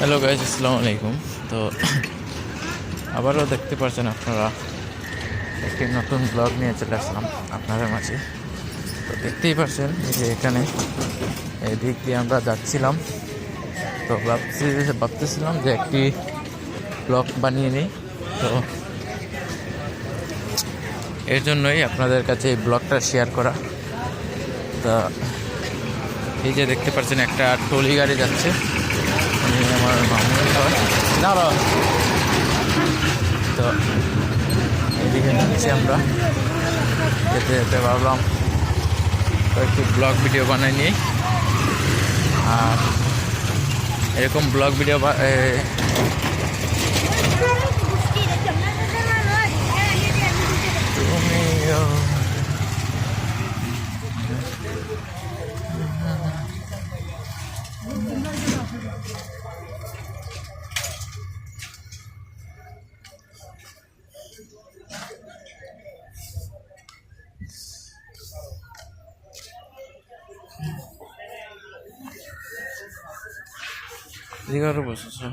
Hello guys, আসসালামু আলাইকুম। তো আবারও দেখতে পাচ্ছেন আপনারা একটি নতুন ব্লগ নিয়ে চলে আসলাম আপনাদের মাঝে। তো দেখতেই পাচ্ছেন যে এখানে এদিক দিয়ে আমরা যাচ্ছিলাম। তো ভাবতেছিলাম যে একটি ব্লগ বানিয়ে নিই। তো এর জন্যই আপনাদের কাছে এই ব্লগটা শেয়ার করা। তা এই যে দেখতে পাচ্ছেন একটা ট্রলি গাড়ি যাচ্ছে, আমার মামুনি হয় দাঁড়া। তো এদিকে নিচ্ছি আমরা, যেতে যেতে ভাবলাম তো একটু ব্লগ ভিডিও বানাই নিই। আর এরকম ব্লগ ভিডিও দিকে আরো বসেছে।